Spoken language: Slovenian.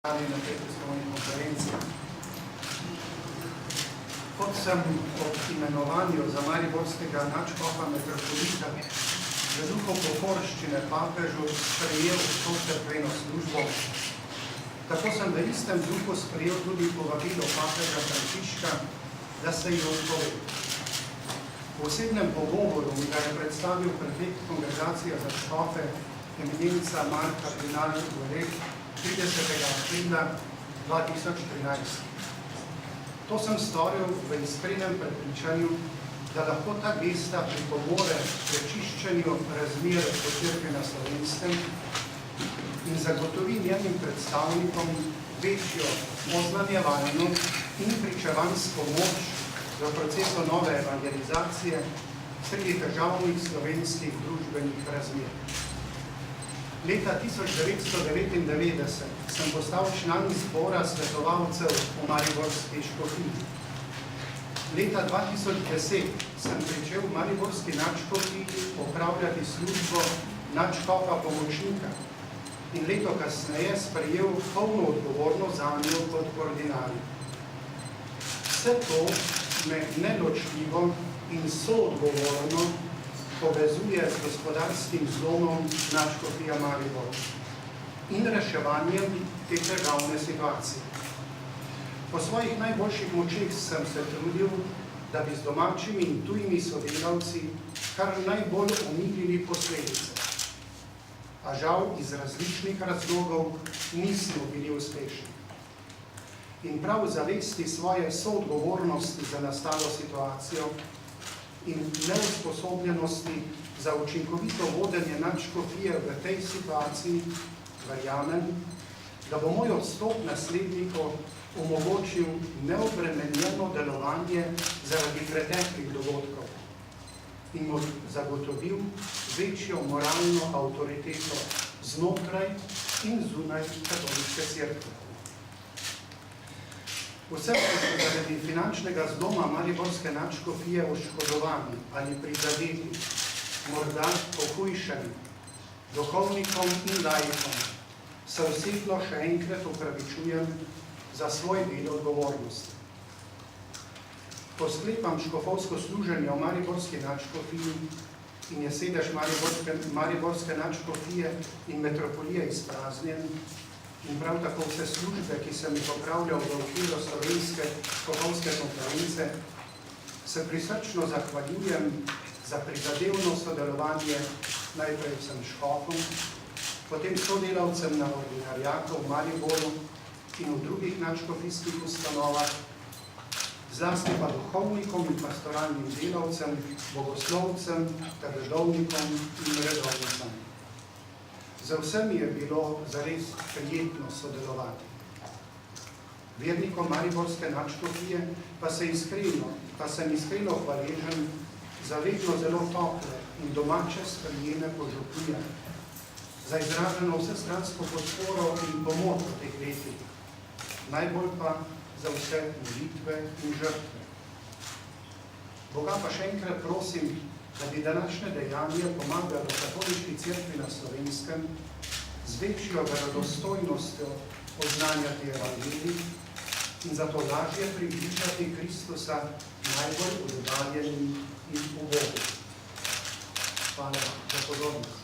na tej tiskovni konferenci. Kot sem ob imenovanju za mariborskega nadškofa metropolita v duhu pokorščine papežu sprejel to cerkveno službo, tako sem v istem duhu sprejel tudi povabilo papeža Frančiška, da se ji odpove. V osebnem pogovoru mi ga je predstavil prefekt Kongregacije za škofe eminenca Mark kardinal Urek 30. aprila 2013. To sem storil v iskrenem prepričanju, da lahko ta gesta pripomore prečiščenju razmer v cerkvi na Slovenskem in zagotovi njenim predstavnikom večjo oznanjevalno in pričevansko moč v procesu nove evangelizacije sredi težavnih slovenskih družbenih razmer. Leta 1999 sem postal član zbora svetovalcev v mariborski škofiji. Leta 2010 sem pričel v mariborski nadškofiji opravljati službo nadškofa pomočnika in leto kasneje sprejel polno odgovornost zanjo kot koordinarij. Vse to me neločljivo in soodgovorno povezuje z gospodarskim zlomom nadškofija Maribor in reševanjem te težavne situacije. Po svojih najboljših močeh sem se trudil, da bi z domačimi in tujimi sodelavci kar najbolj omilili posledice. A žal iz različnih razlogov nismo bili uspešni. In prav zavesti svoje soodgovornosti za nastalo situacijo in neusposobljenosti za učinkovito vodenje nadškofije v tej situaciji, verjamem, da bo moj odstop naslednikov omogočil neobremenjeno delovanje zaradi preteklih dogodkov in mu zagotovil večjo moralno avtoriteto znotraj in zunaj katoliške cerkve. Vse so zaradi finančnega zloma mariborske nadškofije oškodovani ali prizadeti, morda pohujšani, duhovnikom in laikom, se osebno še enkrat opravičujem za svoj del odgovornosti. Ko sklepam škofovsko služenje v mariborski nadškofiji in je sedež mariborske nadškofije in metropolije izpraznjen, in prav tako vse službe, ki sem jih opravljal v okviru slovenske škofovske konference, se prisrčno zahvaljujem za prizadevno sodelovanje najprej vsem škofom, potem sodelavcem na ordinariatu v Mariboru in v drugih nadškofijskih ustanovah, zlasti pa duhovnikom in pastoralnim delavcem, bogoslovcem ter redovnikom in redovnicam. Za vsemi je bilo zares prijetno sodelovati. Vernikom mariborske nadškofije pa sem iskreno hvaležen za vedno zelo tople in domače sprejeme požupnije, za izraženo vsestransko podporo in pomoč v teh letih, najbolj pa za vse molitve in žrtve. Boga pa še enkrat prosim, da bi današnje dejanje pomagalo katoliški cerkvi na Slovenskem z večjo verodostojnostjo oznanjati evangelij in zato lažje približati Kristusa najbolj oddaljenim in ubogim. Hvala za pozornost.